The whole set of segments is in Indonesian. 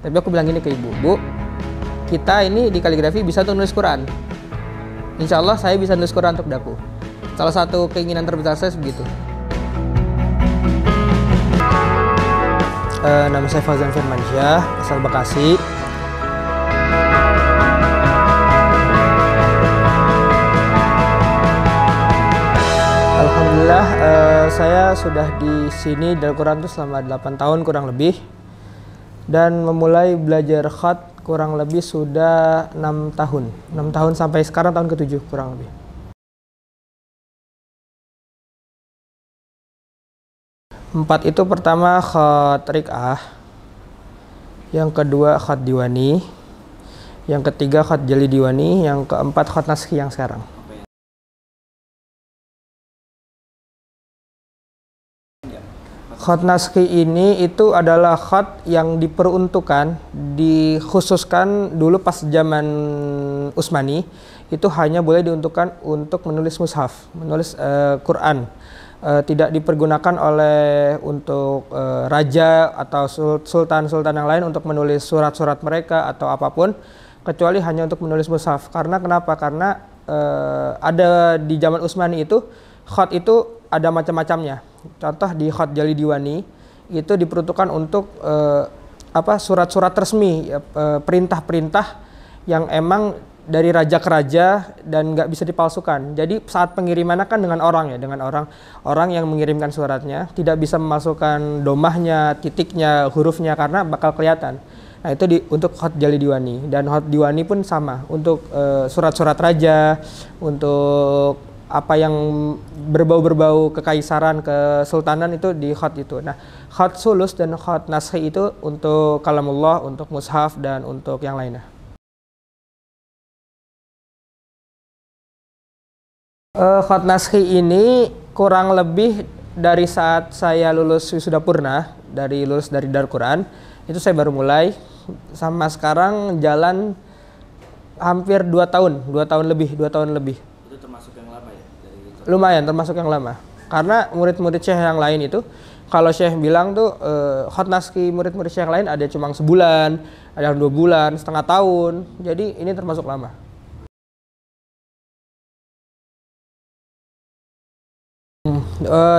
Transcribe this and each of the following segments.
Tapi aku bilang gini ke ibu, Bu, kita ini di kaligrafi bisa tuh nulis Quran. Insya Allah saya bisa nulis Quran untuk daku. Salah satu keinginan terbesar saya begitu. Nama saya Fauzan Firmansyah, asal Bekasi. Alhamdulillah, saya sudah di sini di Al-Quran itu selama 8 tahun kurang lebih. Dan memulai belajar khat kurang lebih sudah 6 tahun. 6 tahun sampai sekarang tahun ke-7 kurang lebih. Empat itu pertama khat riq'ah, yang kedua khat diwani, yang ketiga khat jali diwani, yang keempat khat naskhi yang sekarang. Khat naskhi ini itu adalah khat yang diperuntukkan, dikhususkan dulu pas zaman Utsmani, itu hanya boleh diuntukkan untuk menulis mushaf, menulis Quran. Tidak dipergunakan oleh untuk raja atau sultan-sultan yang lain untuk menulis surat-surat mereka atau apapun, kecuali hanya untuk menulis mushaf. Karena kenapa? Karena ada di zaman Utsmani itu khat itu ada macam-macamnya. Contoh di khat jali diwani itu diperuntukkan untuk surat-surat resmi, perintah-perintah yang emang dari raja ke raja dan nggak bisa dipalsukan. Jadi saat pengiriman kan dengan orang ya, dengan orang yang mengirimkan suratnya tidak bisa memasukkan domahnya, titiknya, hurufnya karena bakal kelihatan. Nah itu untuk khat jali diwani, dan khat diwani pun sama untuk surat-surat raja, untuk apa yang berbau-berbau kekaisaran, kesultanan itu di khat itu. Nah, khat sulus dan khat naskhi itu untuk kalamullah, untuk mushaf dan untuk yang lainnya. Khat naskhi ini kurang lebih dari saat saya lulus wisuda purna, lulus dari Darul Quran, itu saya baru mulai, sama sekarang jalan hampir 2 tahun, 2 tahun lebih. Itu termasuk yang lama ya? Lumayan, termasuk yang lama. Karena murid-murid syekh yang lain itu, kalau syekh bilang tuh khat naskhi murid-murid syekh yang lain ada cuma sebulan, ada yang 2 bulan, setengah tahun. Jadi ini termasuk lama.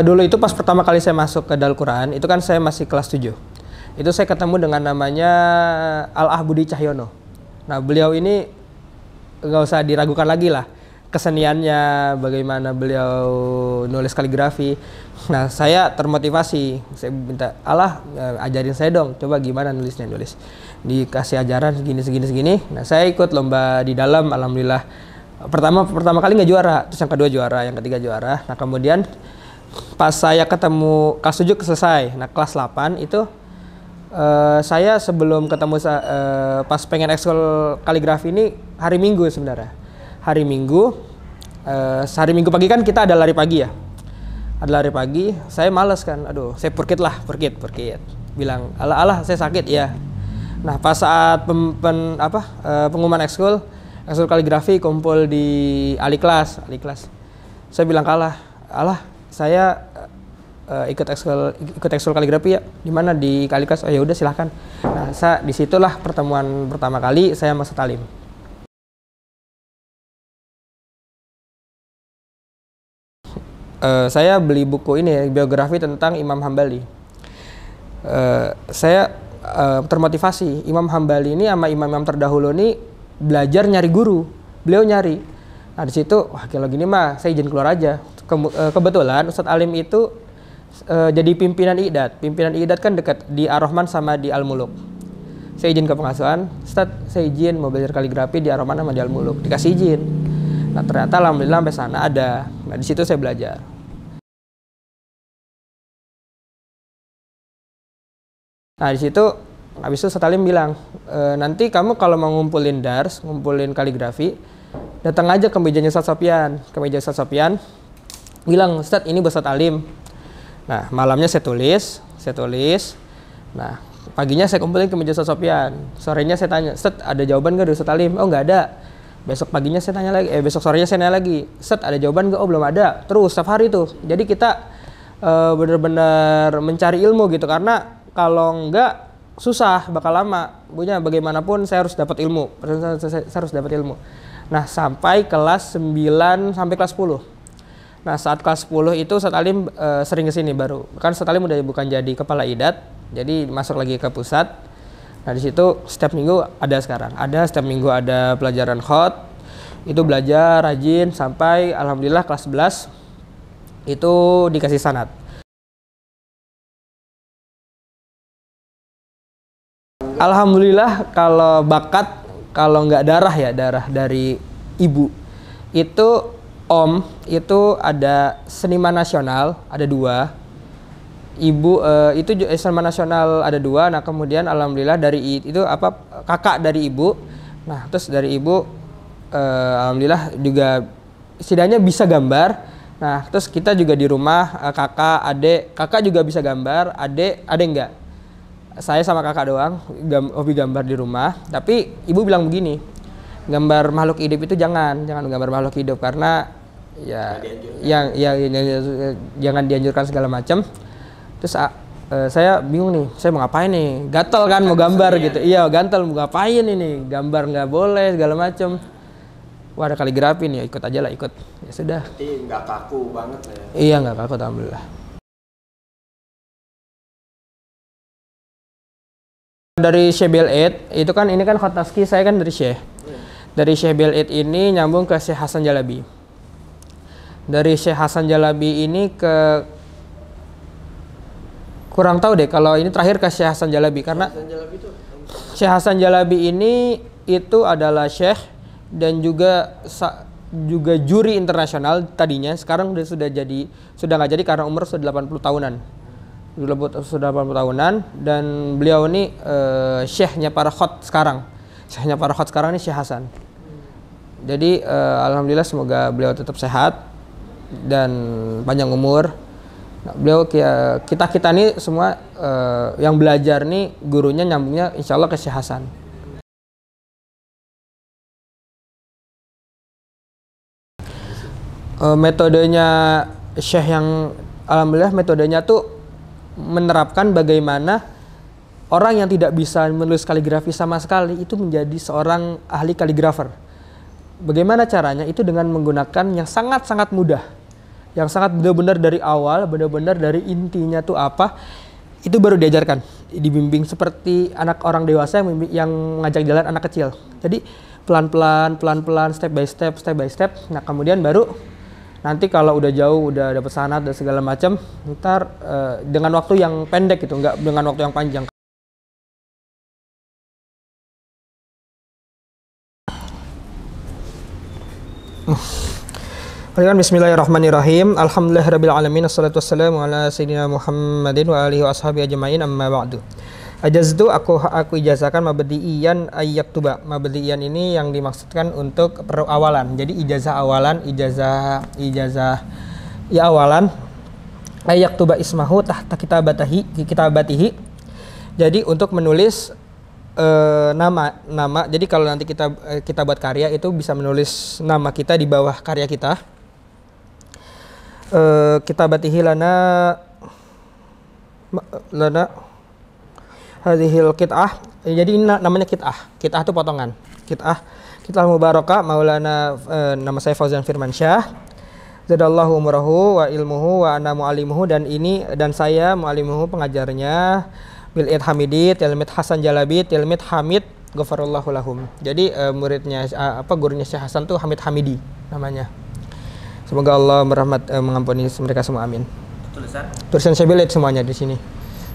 Dulu itu pas pertama kali saya masuk ke Darul Quran, itu kan saya masih kelas 7. Itu saya ketemu dengan namanya Al-Ah Budi Cahyono. Nah beliau ini nggak usah diragukan lagi lah keseniannya, bagaimana beliau nulis kaligrafi. Nah saya termotivasi, saya minta Allah ajarin saya dong, coba gimana nulis. Dikasih ajaran segini. Nah saya ikut lomba di dalam, alhamdulillah. Pertama kali nggak juara, terus yang kedua juara, yang ketiga juara. Nah kemudian pas saya ketemu kelas 7 selesai, nah kelas 8 itu saya sebelum ketemu pas pengen ekskul kaligrafi ini hari Minggu sebenarnya. Hari Minggu pagi kan kita ada lari pagi ya. Ada lari pagi, saya males kan. Aduh, saya purkit. Bilang, "Allah, saya sakit ya." Nah, pas saat pengumuman ekskul kaligrafi kumpul di aliklas. Saya bilang kalah, "Allah, saya ikut ekskul kaligrafi ya." Di mana di aliklas? Oh ya udah silahkan. Nah, disitulah pertemuan pertama kali saya masuk talim. Saya beli buku ini, biografi tentang Imam Hambali. Saya termotivasi. Imam Hambali ini sama imam-imam terdahulu ini belajar nyari guru. Beliau nyari. Nah di situ, wah kalau gini mah saya izin keluar aja. Kebetulan Ustadz Alim itu jadi pimpinan IIDAT. Pimpinan IIDAT kan dekat di Ar-Rahman sama di Al-Muluk. Saya izin ke pengasuhan, Ustadz saya izin mau belajar kaligrafi di Ar-Rahman sama di Al-Muluk. Dikasih izin. Nah ternyata alhamdulillah sampai sana ada. Nah di situ saya belajar. Nah di situ habis itu Ustadz Alim bilang, nanti kamu kalau mau ngumpulin dars, ngumpulin kaligrafi, datang aja ke mejanya Ustadz Sofyan, bilang, Ustadz ini Ustadz Alim. Nah malamnya saya tulis. Nah paginya saya kumpulin ke meja Ustadz Sofyan. Sorenya saya tanya, Ustadz ada jawaban nggak dari Ustadz Alim? Oh nggak ada. Besok paginya saya tanya lagi, besok sorenya saya nanya lagi, Ustadz ada jawaban nggak? Oh belum ada. Terus setiap hari tuh. Jadi kita benar-benar mencari ilmu gitu, karena kalau enggak susah, bakal lama. Pokoknya bagaimanapun saya harus dapat ilmu. Saya harus dapat ilmu. Nah, sampai kelas 9 sampai kelas 10. Nah, saat kelas 10 itu Ustadz Alim sering kesini baru. Kan Ustadz Alim udah bukan jadi kepala idat, jadi masuk lagi ke pusat. Nah, di situ setiap minggu ada sekarang. Ada setiap minggu ada pelajaran khot. Itu belajar rajin sampai alhamdulillah kelas 11 itu dikasih sanad. Alhamdulillah kalau bakat, kalau nggak darah ya, darah dari ibu. Itu om, itu ada seniman nasional, ada 2. Ibu itu seniman nasional ada 2. Nah kemudian alhamdulillah dari itu kakak dari ibu. Nah terus dari ibu alhamdulillah juga setidaknya bisa gambar. Nah terus kita juga di rumah kakak juga bisa gambar, adik enggak. Saya sama kakak doang hobi gambar di rumah. Tapi ibu bilang begini, gambar makhluk hidup itu jangan gambar makhluk hidup karena ya jangan dianjurkan segala macam. Terus saya bingung nih, saya mau ngapain nih? Gatel kan mau gambar gitu. Iya, gatel mau ngapain ini? Gambar nggak boleh segala macam. Wah, ada kaligrafi nih, ikut aja lah, ikut. Ya sudah. Berarti nggak kaku banget ya? Iya, nggak kaku, alhamdulillah. Dari Syekh Bel'id, itu kan ini kan khotaski saya kan dari Syekh. Dari Syekh Bel'id ini nyambung ke Syekh Hasan Jalabi. Dari Syekh Hasan Jalabi ini ke kurang tahu deh kalau ini terakhir ke Syekh Hasan Jalabi karena Syekh Hasan Jalabi ini itu adalah Syekh dan juga juri internasional tadinya, sekarang sudah nggak jadi karena umur sudah 80 tahunan. Sudah 80 tahunan dan beliau ini syekhnya para khot sekarang. Syekhnya para khot sekarang ini Syekh Hasan. Jadi alhamdulillah semoga beliau tetap sehat dan panjang umur. Nah, beliau kita nih semua yang belajar nih gurunya nyambungnya insya Allah ke Syekh Hasan. Metodenya Syekh yang alhamdulillah metodenya tuh menerapkan bagaimana orang yang tidak bisa menulis kaligrafi sama sekali itu menjadi seorang ahli kaligrafer. Bagaimana caranya? Itu dengan menggunakan yang sangat-sangat mudah. Yang sangat benar-benar dari awal, benar-benar dari intinya tuh apa, itu baru diajarkan, dibimbing seperti anak orang dewasa yang ngajak jalan anak kecil. Jadi pelan-pelan, step by step. Nah kemudian baru nanti kalau udah jauh, udah dapet sanad dan segala macam, ntar dengan waktu yang pendek gitu, nggak dengan waktu yang panjang. Bismillahirrahmanirrahim. Alhamdulillahirabbil alamin. Wassalatu wassalamu ala sayyidina Muhammadin wa alihi wa ashabihi ajmain. Amma ba'du. Ajaztu aku ijazahkan mabdiiyan ayyaktuba. Mabdiiyan ini yang dimaksudkan untuk awalan. Jadi ijazah awalan, ijazah ya awalan ayyaktuba ismahu tahta kitabatihi. Jadi untuk menulis nama. Jadi kalau nanti kita buat karya itu bisa menulis nama kita di bawah karya kita. Kitabatihi lana hadhil kit'ah. Jadi ini namanya kit'ah. Kit'ah itu potongan. Kit'ah mubarakah Maulana nama saya Fauzan Firmansyah. Zadallahu umrahu wa ilmuhu wa ana muallimuhu, dan saya muallimuhu pengajarnya bil Hamidi tilmid Hasan Jalabi tilmid Hamid ghafarallahu lahum. Jadi muridnya gurunya Syekh Hasan tuh Hamid Hamidi namanya. Semoga Allah mengampuni mereka semua, amin. Tulisan Syekh Bel'id semuanya di sini.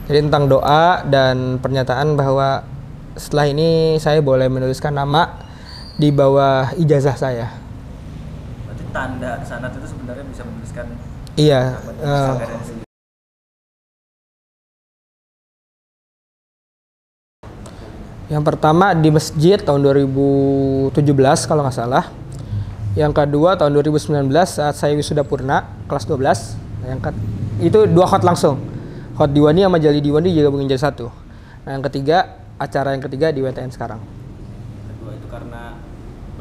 Jadi tentang doa dan pernyataan bahwa setelah ini saya boleh menuliskan nama di bawah ijazah saya. Berarti tanda sanad itu sebenarnya bisa menuliskan. Iya. Yang pertama di masjid tahun 2017 kalau nggak salah. Yang kedua tahun 2019 saat saya wisuda purna kelas 12. Itu 2 khot langsung. Khot Diwani sama Jali Diwani digabungin jadi 1. Nah yang ketiga, acara yang ketiga di WTN sekarang. Kedua itu karena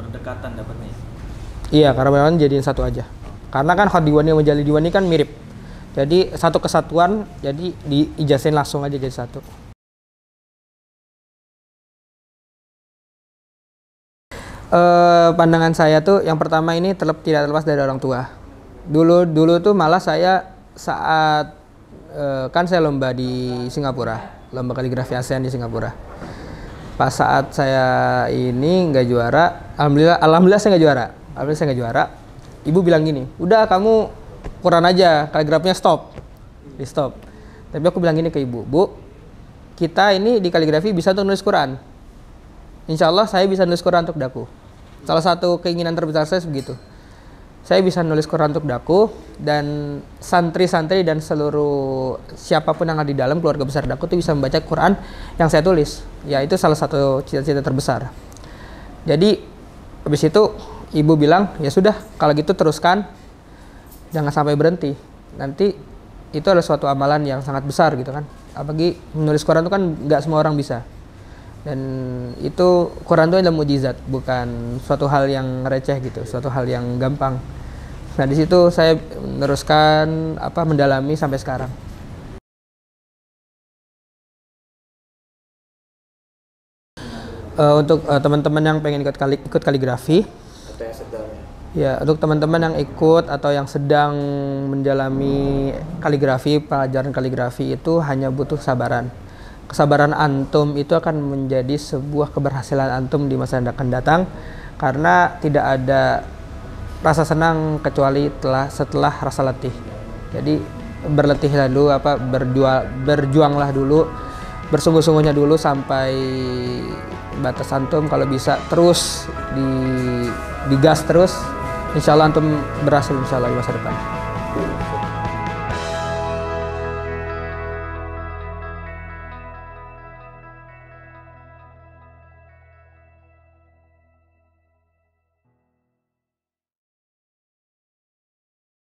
berdekatan dapatnya? Iya, karena memang jadiin 1 aja. Karena kan Khot Diwani sama Jali Diwani kan mirip. Jadi satu kesatuan, jadi diijazahin langsung aja jadi 1. Pandangan saya tuh yang pertama ini tidak terlepas dari orang tua. Dulu tuh malah saya saat kan saya lomba di Singapura, lomba kaligrafi ASEAN di Singapura. Pas saat saya ini nggak juara, alhamdulillah saya nggak juara. Alhamdulillah saya nggak juara. Ibu bilang gini, udah kamu Quran aja, kaligrafinya di stop. Tapi aku bilang gini ke ibu, Bu, kita ini di kaligrafi bisa untuk nulis Quran. Insya Allah saya bisa nulis Quran untuk daku. Salah satu keinginan terbesar saya begitu. Saya bisa nulis Quran untuk daku, dan santri-santri dan seluruh siapapun yang ada di dalam keluarga besar daku itu bisa membaca Quran yang saya tulis. Ya itu salah satu cita-cita terbesar. Jadi habis itu ibu bilang, ya sudah kalau gitu teruskan, jangan sampai berhenti. Nanti itu adalah suatu amalan yang sangat besar gitu kan. Apalagi menulis Quran itu kan nggak semua orang bisa. Dan itu Quran itu adalah mukjizat, bukan suatu hal yang receh gitu, suatu hal yang gampang. Nah di situ saya meneruskan mendalami sampai sekarang. Untuk teman-teman yang pengen ikut kaligrafi, ya untuk teman-teman yang ikut atau yang sedang menjalani kaligrafi, pelajaran kaligrafi itu hanya butuh kesabaran. Kesabaran antum itu akan menjadi sebuah keberhasilan antum di masa yang akan datang, karena tidak ada rasa senang kecuali setelah rasa letih. Jadi berletihlah dulu, berjuanglah dulu, bersungguh-sungguhnya dulu sampai batas antum. Kalau bisa terus digas terus, insya Allah antum berhasil insya Allah di masa depan.